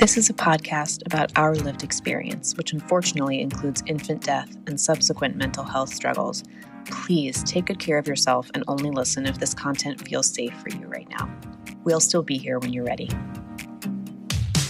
This is a podcast about our lived experience, which unfortunately includes infant death and subsequent mental health struggles. Please take good care of yourself and only listen if this content feels safe for you right now. We'll still be here when you're ready.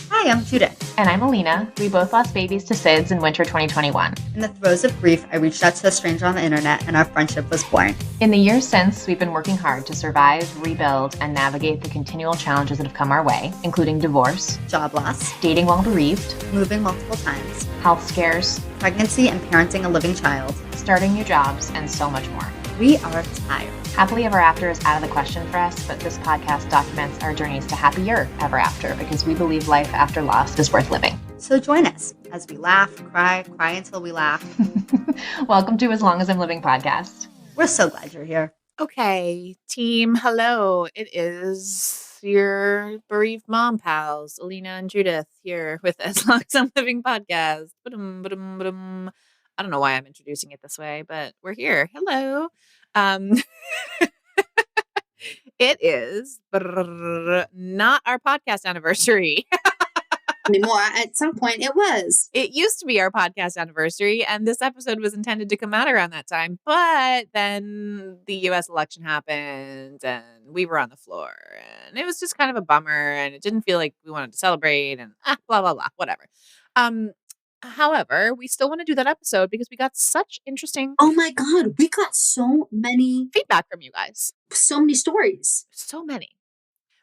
Hi, I'm Judith. And I'm Alina. We both lost babies to SIDS in winter 2021. In the throes of grief, I reached out to a stranger on the internet and our friendship was born. In the years since, we've been working hard to survive, rebuild, and navigate the continual challenges that have come our way, including divorce, Job loss, dating while bereaved, moving multiple times, health scares, pregnancy and parenting a living child, starting new jobs, and so much more. We are tired. Happily ever after is out of the question for us, but this podcast documents our journeys to happier ever after because we believe life after loss is worth living. So join us as we laugh, cry until we laugh. Welcome to As Long As I'm Living podcast. We're so glad you're here. Okay, team, hello. It is your bereaved mom pals, Alina and Judith, here with As Long As I'm Living podcast. Ba-dum, ba-dum, ba-dum. I don't know why I'm introducing it this way, but we're here. Hello. It is not our podcast anniversary anymore. At some point it was. It used to be our podcast anniversary, and this episode was intended to come out around that time. But then the US election happened and we were on the floor and it was just kind of a bummer and it didn't feel like we wanted to celebrate and blah, blah, blah, whatever. However, we still want to do that episode because we got such interesting Oh my God, we got so many feedback from you guys. So many stories. So many.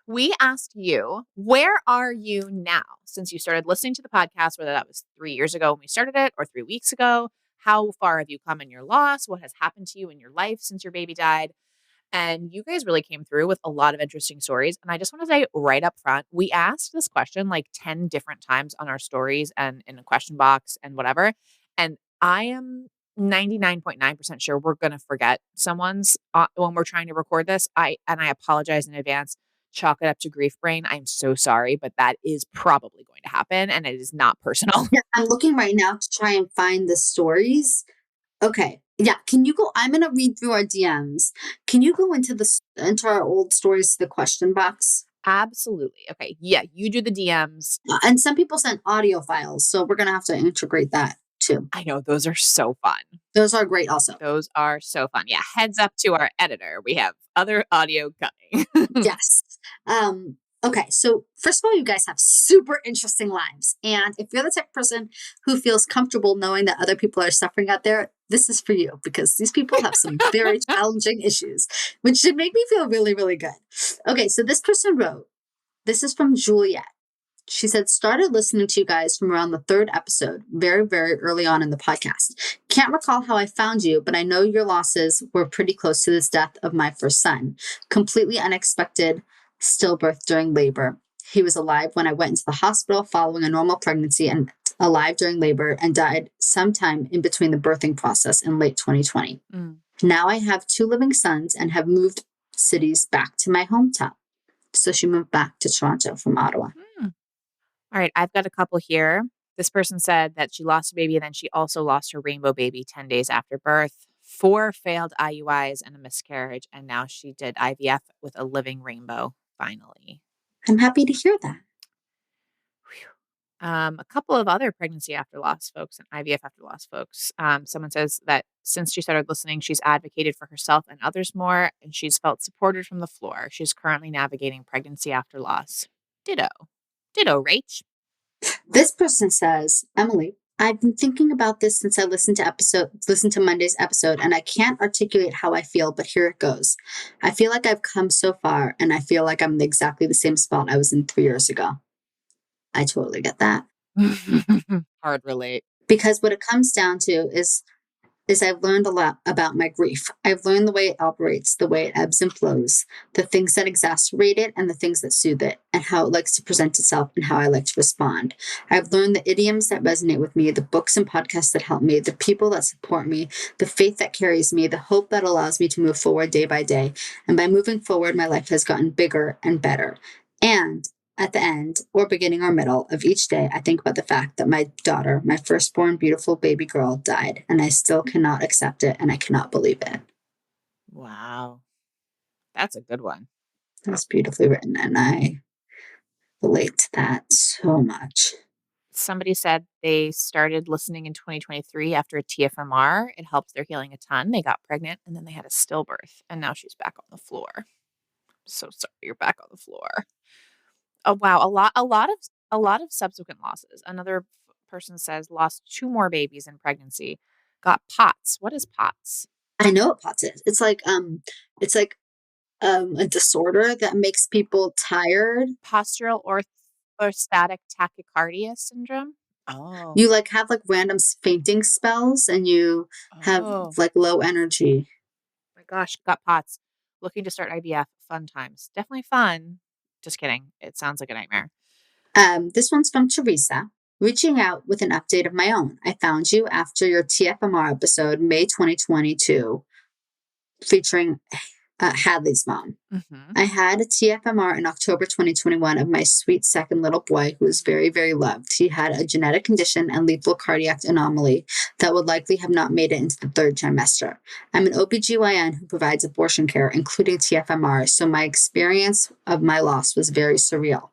We asked you, where are you now since you started listening to the podcast, whether that was 3 years ago when we started it or 3 weeks ago? How far have you come in your loss? What has happened to you in your life since your baby died? And you guys really came through with a lot of interesting stories. And I just want to say right up front, we asked this question like 10 different times on our stories and in a question box and whatever. And I am 99.9% sure we're going to forget someone's when we're trying to record this. I apologize in advance. Chalk it up to grief brain. I'm so sorry, but that is probably going to happen and it is not personal. Yeah, I'm looking right now to try and find the stories. Okay. Yeah. Can you go? I'm going to read through our DMs. Can you go into our old stories to the question box? Absolutely. Okay. Yeah. You do the DMs. And some people sent audio files. So we're going to have to integrate that too. I know. Those are so fun. Those are great also. Those are so fun. Yeah. Heads up to our editor. We have other audio coming. Yes. Okay. So first of all, you guys have super interesting lives. And if you're the type of person who feels comfortable knowing that other people are suffering out there, this is for you because these people have some very challenging issues, which should make me feel really, really good. Okay. So this person wrote, this is from Juliet. She said, started listening to you guys from around the 3rd episode, very, very early on in the podcast. Can't recall how I found you, but I know your losses were pretty close to this death of my first son. Completely unexpected stillbirth during labor. He was alive when I went into the hospital following a normal pregnancy and alive during labor and died sometime in between the birthing process in late 2020. Now I have 2 living sons and have moved cities back to my hometown. So she moved back to Toronto from Ottawa. All right, I've got a couple here. This person said that she lost a baby and then she also lost her rainbow baby 10 days after birth, 4 failed IUIs and a miscarriage, and now she did IVF with a living rainbow, finally. I'm happy to hear that. A couple of other pregnancy after loss folks and IVF after loss folks. Someone says that since she started listening, she's advocated for herself and others more, and she's felt supported from the floor. She's currently navigating pregnancy after loss. Ditto, Rach. This person says, Emily, I've been thinking about this since I listened to Monday's episode, and I can't articulate how I feel, but here it goes. I feel like I've come so far, and I feel like I'm in exactly the same spot I was in 3 years ago. I totally get that. Hard relate. Because what it comes down to is I've learned a lot about my grief. I've learned the way it operates, the way it ebbs and flows, the things that exacerbate it and the things that soothe it, and how it likes to present itself and how I like to respond. I've learned the idioms that resonate with me, the books and podcasts that help me, the people that support me, the faith that carries me, the hope that allows me to move forward day by day. And by moving forward, my life has gotten bigger and better. And at the end or beginning or middle of each day, I think about the fact that my daughter, my firstborn beautiful baby girl, died, and I still cannot accept it, and I cannot believe it. Wow. That's a good one. That's beautifully written. And relate to that so much. Somebody said they started listening in 2023 after a TFMR. It helped their healing a ton. They got pregnant and then they had a stillbirth, and now she's back on the floor. So sorry you're back on the floor. Oh wow, a lot of subsequent losses. Another person says lost 2 more babies in pregnancy. Got POTS. What is POTS? I know what POTS is. It's like a disorder that makes people tired. Postural orthostatic tachycardia syndrome. Oh. You like have like random fainting spells and you have Oh like low energy. my gosh, got POTS. Looking to start IVF. Fun times. Definitely fun. Just kidding. It sounds like a nightmare. This one's from Teresa. Reaching out with an update of my own. I found you after your TFMR episode, May 2022, featuring Hadley's mom. Mm-hmm. I had a TFMR in October 2021 of my sweet second little boy who was very, very loved. He had a genetic condition and lethal cardiac anomaly that would likely have not made it into the 3rd trimester. I'm an OBGYN who provides abortion care, including TFMR, so my experience of my loss was very surreal.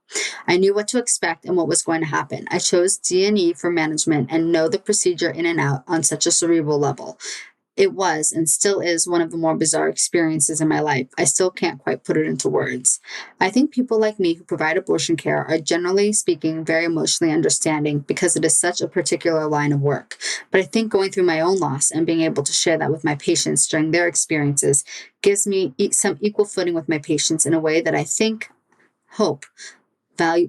I knew what to expect and what was going to happen. I chose D&E for management and know the procedure in and out on such a cerebral level. It was and still is one of the more bizarre experiences in my life. I still can't quite put it into words. I think people like me who provide abortion care are generally speaking very emotionally understanding because it is such a particular line of work. But I think going through my own loss and being able to share that with my patients during their experiences gives me some equal footing with my patients in a way that I hope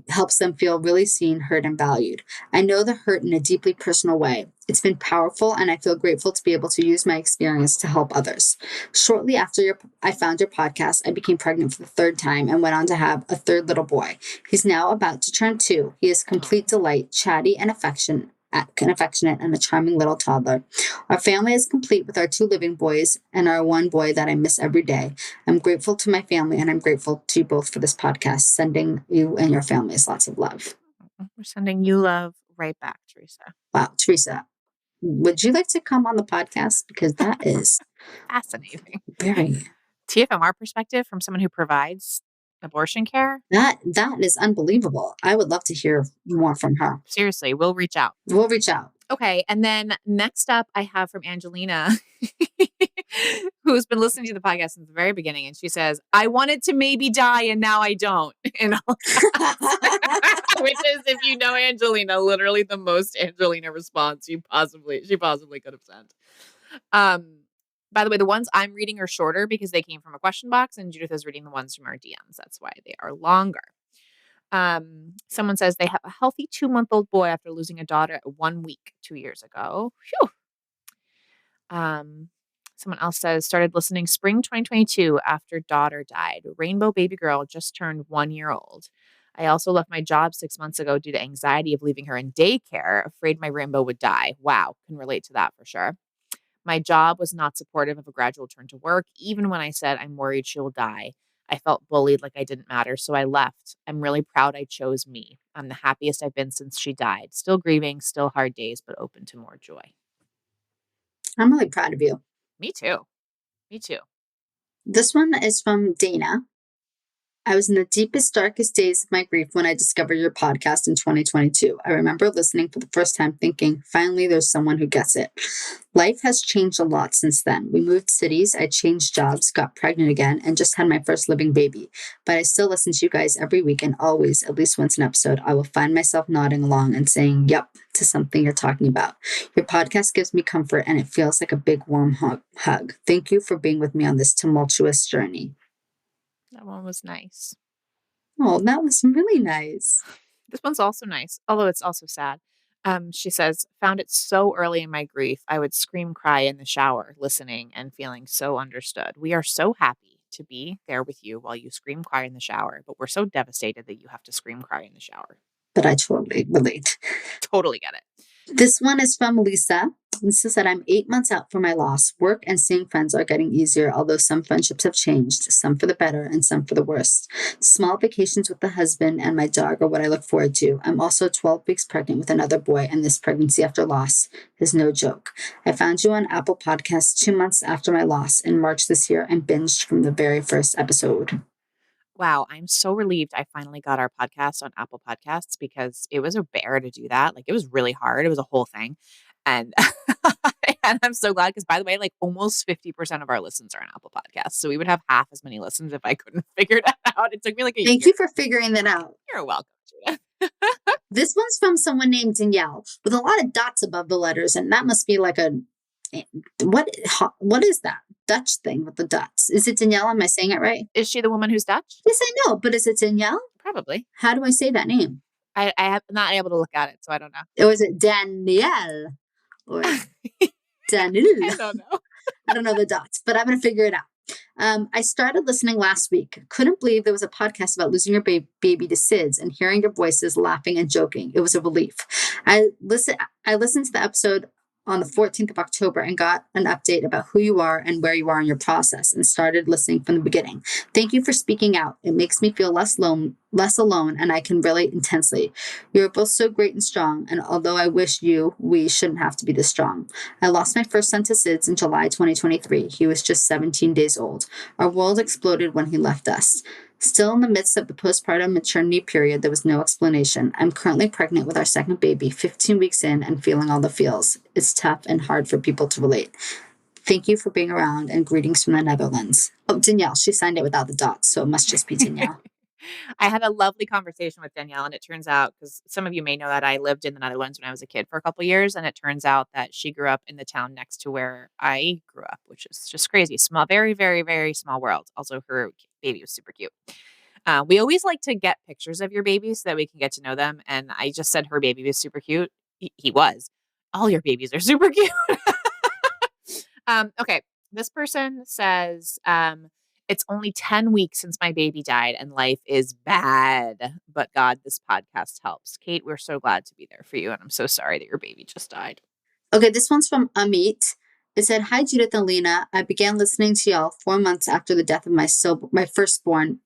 helps them feel really seen, heard, and valued. I know the hurt in a deeply personal way. It's been powerful, and I feel grateful to be able to use my experience to help others. Shortly after I found your podcast, I became pregnant for the 3rd time and went on to have a 3rd little boy. He's now about to turn 2. He is complete delight, chatty and affectionate, and a charming little toddler. Our family is complete with our 2 living boys and our 1 boy that I miss every day. I'm grateful to my family, and I'm grateful to you both for this podcast. Sending you and your families lots of love. We're sending you love right back, Teresa. Wow, Teresa, would you like to come on the podcast? Because that is Fascinating. very... TFMR perspective from someone who provides abortion care. That is unbelievable. I would love to hear more from her. Seriously, we'll reach out. We'll reach out. Okay, and then next up I have from Angelina, who's been listening to the podcast since the very beginning, and she says, I wanted to maybe die and now I don't. In all caps. Which is, if you know Angelina, literally the most Angelina response she possibly could have sent. By the way, the ones I'm reading are shorter because they came from a question box, and Judith is reading the ones from our DMs. That's why they are longer. Someone says they have a healthy 2-month-old boy after losing a daughter at 1 week 2 years ago. Phew. Someone else says started listening spring 2022 after daughter died. Rainbow baby girl just turned 1 year old. I also left my job 6 months ago due to anxiety of leaving her in daycare, afraid my rainbow would die. Wow, can relate to that for sure. My job was not supportive of a gradual turn to work, even when I said I'm worried she'll die. I felt bullied like I didn't matter, so I left. I'm really proud I chose me. I'm the happiest I've been since she died. Still grieving, still hard days, but open to more joy. I'm really proud of you. Me too. Me too. This one is from Dana. I was in the deepest, darkest days of my grief when I discovered your podcast in 2022. I remember listening for the first time thinking, finally, there's someone who gets it. Life has changed a lot since then. We moved cities, I changed jobs, got pregnant again, and just had my first living baby. But I still listen to you guys every week, and always, at least once an episode, I will find myself nodding along and saying, yep, to something you're talking about. Your podcast gives me comfort, and it feels like a big warm hug. Thank you for being with me on this tumultuous journey. That one was nice. Oh, that was really nice. This one's also nice, although it's also sad. She says, found it so early in my grief, I would scream cry in the shower, listening and feeling so understood. We are so happy to be there with you while you scream cry in the shower, but we're so devastated that you have to scream cry in the shower. But I totally relate. Totally get it. This one is from Lisa. Lisa said, I'm 8 months out from my loss. Work and seeing friends are getting easier, although some friendships have changed, some for the better and some for the worse. Small vacations with the husband and my dog are what I look forward to. I'm also 12 weeks pregnant with another boy, and this pregnancy after loss is no joke. I found you on Apple Podcasts 2 months after my loss in March this year and binged from the very first episode. Wow, I'm so relieved I finally got our podcast on Apple Podcasts because it was a bear to do that. Like, it was really hard. It was a whole thing. And and I'm so glad because, by the way, like almost 50% of our listens are on Apple Podcasts. So we would have half as many listens if I couldn't figure that out. It took me like a Thank year. you for figuring that out. You're welcome, Judith. This one's from someone named Danielle with a lot of dots above the letters, and that must be like a what is that Dutch thing with the dots? Is it Danielle? Am I saying it right? Is she the woman who's Dutch? Yes, I know, but is it Danielle? Probably. How do I say that name? I have not able to look at it, so I don't know. Or is it Danielle or Daniel? I don't know. I don't know the dots, but I'm going to figure it out. I started listening last week. Couldn't believe there was a podcast about losing your baby to SIDS and hearing your voices laughing and joking. It was a relief. I listened to the episode on the 14th of October and got an update about who you are and where you are in your process and started listening from the beginning. Thank you for speaking out. It makes me feel less alone, and I can relate intensely. You're both so great and strong, and although I wish we shouldn't have to be this strong. I lost my first son to SIDS in July 2023. He was just 17 days old. Our world exploded when he left us. Still in the midst of the postpartum maternity period, there was no explanation. I'm currently pregnant with our second baby, 15 weeks in, and feeling all the feels. It's tough and hard for people to relate. Thank you for being around, and greetings from the Netherlands. Oh, Danielle, she signed it without the dots, so it must just be Danielle. I had a lovely conversation with Danielle, and it turns out, because some of you may know that I lived in the Netherlands when I was a kid for a couple of years, and it turns out that she grew up in the town next to where I grew up, which is just crazy. Small, very, very, very small world. Also, her baby was super cute. We always like to get pictures of your baby so that we can get to know them. And I just said her baby was super cute. He was. All your babies are super cute. Okay. This person says, it's only 10 weeks since my baby died and life is bad. But God, this podcast helps. Kate, we're so glad to be there for you. And I'm so sorry that your baby just died. Okay, this one's from Amit. It said, "Hi, Judith and Alina. I began listening to y'all 4 months after the death of my firstborn,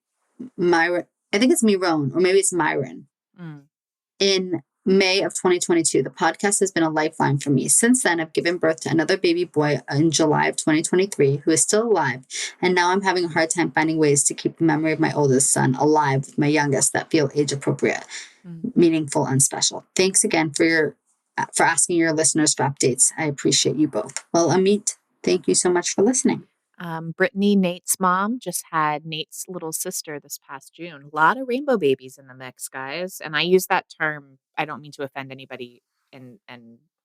Myron. I think it's Myron, or maybe it's Myron. In May of 2022, the podcast has been a lifeline for me. Since then, I've given birth to another baby boy in July of 2023 who is still alive. And now I'm having a hard time finding ways to keep the memory of my oldest son alive with my youngest that feel age appropriate, meaningful, and special. Thanks again for asking your listeners for updates. I appreciate you both." Well, Amit, thank you so much for listening. Brittany, Nate's mom, just had Nate's little sister this past June. A lot of rainbow babies in the mix, guys. And I use that term. I don't mean to offend anybody, and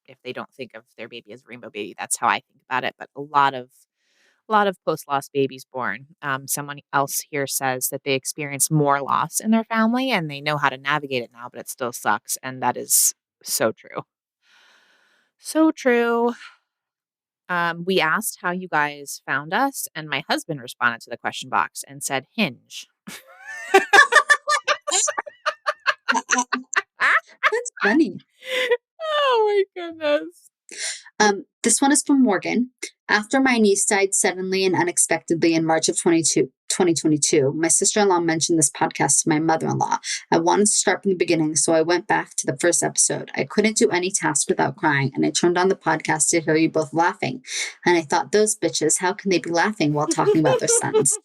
if they don't think of their baby as a rainbow baby, that's how I think about it. But a lot of post-loss babies born. Someone else here says that they experience more loss in their family and they know how to navigate it now, but it still sucks. And that is so true. So true. We asked how you guys found us, and my husband responded to the question box and said Hinge. That's funny. Oh my goodness. This one is from Morgan. After my niece died suddenly and unexpectedly in March of 2022, my sister-in-law mentioned this podcast to my mother-in-law. I wanted to start from the beginning, so I went back to the first episode. I couldn't do any task without crying, and I turned on the podcast to hear you both laughing. And I thought, those bitches, how can they be laughing while talking about their sons?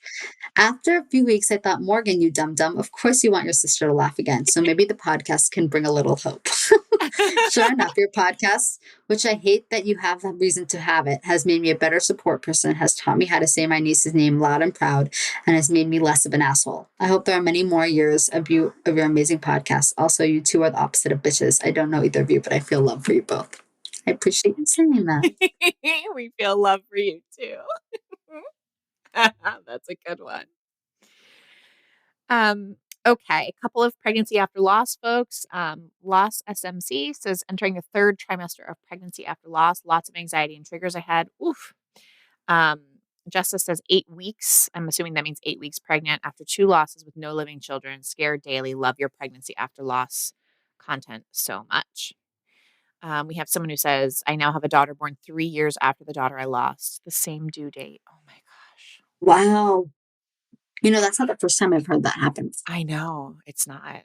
After a few weeks, I thought, Morgan, you dum-dum, of course you want your sister to laugh again, so maybe the podcast can bring a little hope. Sure enough, your podcast, which I hate that you have a reason to have it, has made me a better support person, has taught me how to say my niece's name loud and proud, and has made me less of an asshole. I hope there are many more years of your amazing podcast. Also, you two are the opposite of bitches. I don't know either of you, but I feel love for you both. I appreciate you saying that. We feel love for you too. That's a good one. Okay, a couple of pregnancy after loss, folks. Loss SMC says entering the third trimester of pregnancy after loss. Lots of anxiety and triggers ahead. Oof. Justice says 8 weeks. I'm assuming that means 8 weeks pregnant after 2 losses with no living children. Scared daily. Love your pregnancy after loss content so much. We have someone who says, I now have a daughter born 3 years after the daughter I lost. The same due date. Oh my gosh. Wow. You know, that's not the first time I've heard that happen. I know it's not.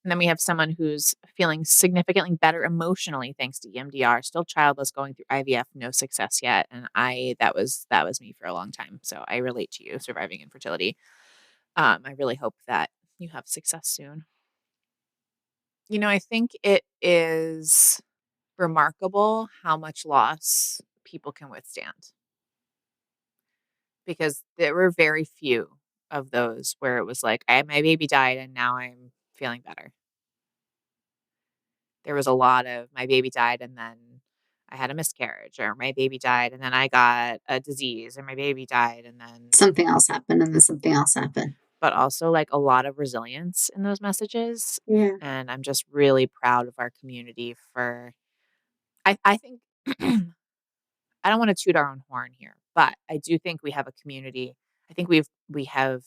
And then we have someone who's feeling significantly better emotionally thanks to EMDR. Still childless, going through IVF, no success yet. And that was me for a long time. So I relate to you, surviving infertility. I really hope that you have success soon. I think it is remarkable how much loss people can withstand, because there were very few of those where it was like, my baby died and now I'm feeling better. There was a lot of my baby died and then I had a miscarriage, or my baby died and then I got a disease, or my baby died and then Something else happened and then something else happened. but also like a lot of resilience in those messages. Yeah. And I'm just really proud of our community for, I think, I don't want to toot our own horn here, but I do think we have a community. I think we have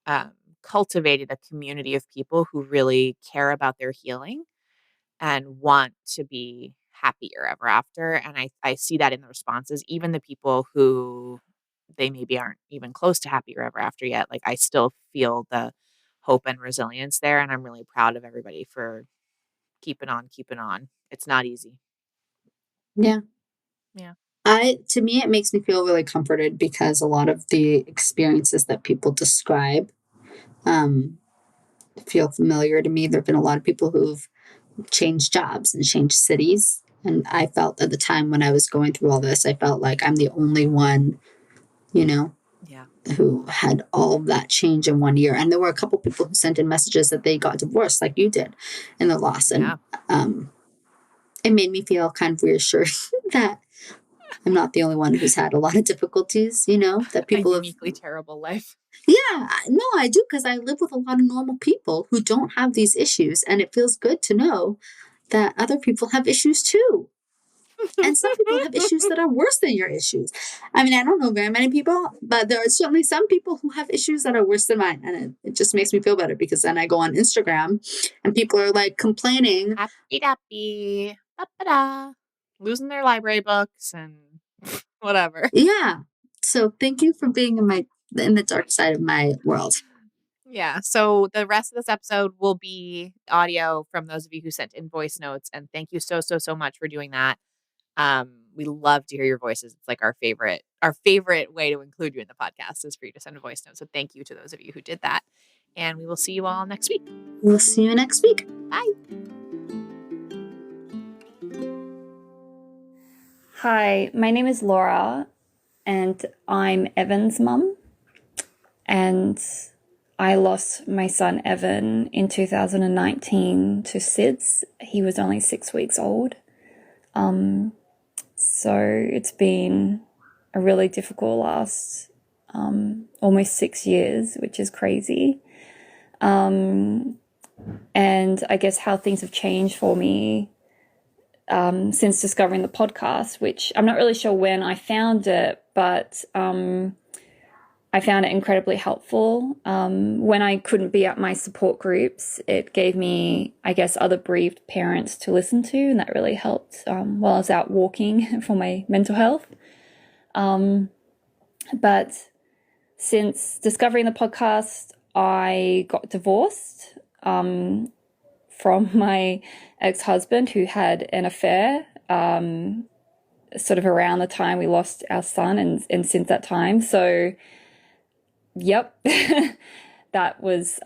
um, cultivated a community of people who really care about their healing and want to be happier ever after. And I see that in the responses, even the people who they maybe aren't even close to happier ever after yet. Like, I still feel the hope and resilience there. And I'm really proud of everybody for keeping on, keeping on. It's not easy. Yeah. Yeah. To me, it makes me feel really comforted because a lot of the experiences that people describe feel familiar to me. There have been a lot of people who've changed jobs and changed cities. And I felt at the time when I was going through all this, I felt like I'm the only one, Yeah. who had all of that change in 1 year. And there were a couple people who sent in messages that they got divorced like you did in the loss. Yeah. And it made me feel kind of reassured that I'm not the only one who's had a lot of difficulties, that people A have. uniquely terrible life. Yeah, no, I do, because I live with a lot of normal people who don't have these issues. And it feels good to know that other people have issues too. And some people have issues that are worse than your issues. I mean, I don't know very many people, but there are certainly some people who have issues that are worse than mine. And it just makes me feel better, because then I go on Instagram and people are like complaining. Happy dappy. Da-ba-da. Losing their library books and whatever. Yeah. So thank you for being in the dark side of my world. Yeah. So the rest of this episode will be audio from those of you who sent in voice notes. And thank you so, so, so much for doing that. We love to hear your voices. It's like our favorite way to include you in the podcast is for you to send a voice note. So thank you to those of you who did that. And we will see you all next week. We'll see you next week. Bye. Hi, my name is Laura and I'm Evan's mum. And I lost my son Evan in 2019 to SIDS. He was only 6 weeks old. So it's been a really difficult last almost 6 years, which is crazy. And I guess how things have changed for me since discovering the podcast, which I'm not really sure when I found it, but I found it incredibly helpful. When I couldn't be at my support groups, it gave me, I guess, other bereaved parents to listen to, and that really helped while I was out walking for my mental health. But since discovering the podcast, I got divorced from my ex-husband, who had an affair sort of around the time we lost our son, and since that time. So yep, that was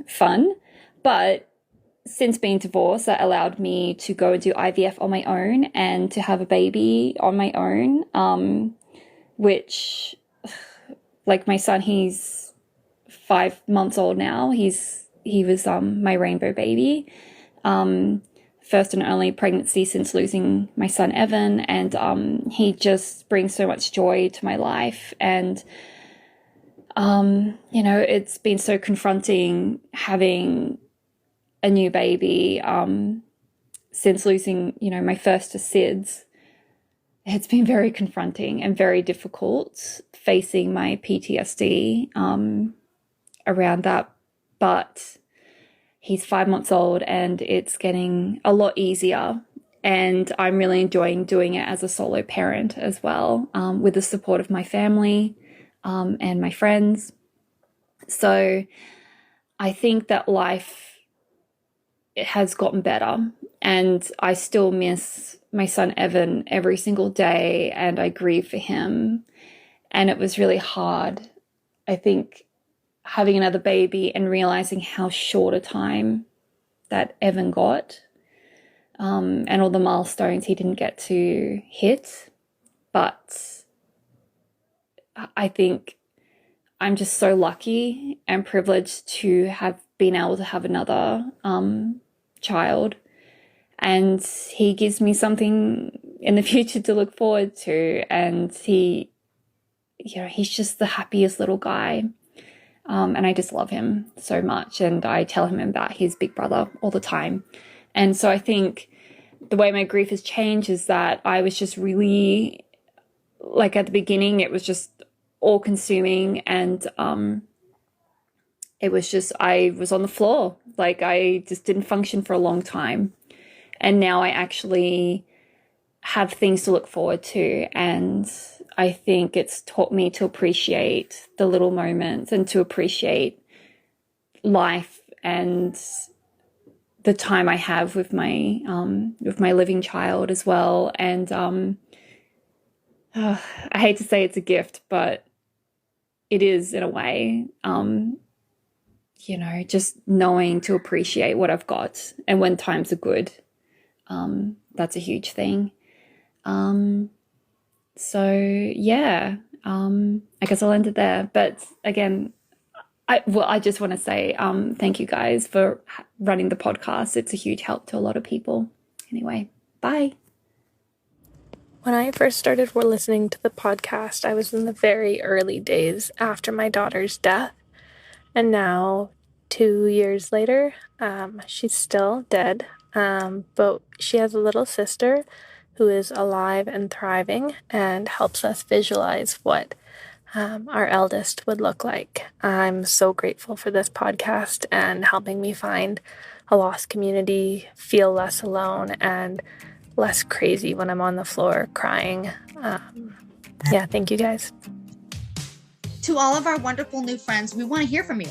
fun. But since being divorced, that allowed me to go and do IVF on my own and to have a baby on my own, which, like my son, he's 5 months old now. He was my rainbow baby. First and only pregnancy since losing my son Evan, and he just brings so much joy to my life. And it's been so confronting having a new baby since losing, my first to SIDS. It's been very confronting and very difficult facing my PTSD around that. But he's 5 months old and it's getting a lot easier. And I'm really enjoying doing it as a solo parent as well, with the support of my family and my friends. So I think that life has gotten better, and I still miss my son Evan every single day, and I grieve for him. And it was really hard. I think having another baby and realizing how short a time that Evan got, and all the milestones he didn't get to hit. But I think I'm just so lucky and privileged to have been able to have another child. And he gives me something in the future to look forward to. And he's just the happiest little guy. And I just love him so much. And I tell him about his big brother all the time. And so I think the way my grief has changed is that I was just really, like at the beginning, it was just all consuming. And it was just, I was on the floor. Like I just didn't function for a long time. And now I actually have things to look forward to. And I think it's taught me to appreciate the little moments and to appreciate life and the time I have with my living child as well. And I hate to say it's a gift, but it is in a way. Just knowing to appreciate what I've got, and when times are good, that's a huge thing. So yeah, I guess I'll end it there. But again, I just want to say thank you guys for running the podcast. It's a huge help to a lot of people. Anyway, bye. When I first started listening to the podcast, I was in the very early days after my daughter's death. And now, 2 years later, she's still dead. But she has a little sister who is alive and thriving and helps us visualize what our eldest would look like. I'm so grateful for this podcast and helping me find a lost community, feel less alone, and less crazy when I'm on the floor crying. Thank you guys. To all of our wonderful new friends, we want to hear from you.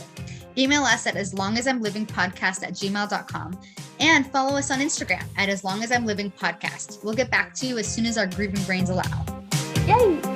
Email us at aslongasimlivingpodcast@gmail.com and follow us on Instagram at aslongasimlivingpodcast. We'll get back to you as soon as our grieving brains allow. Yay!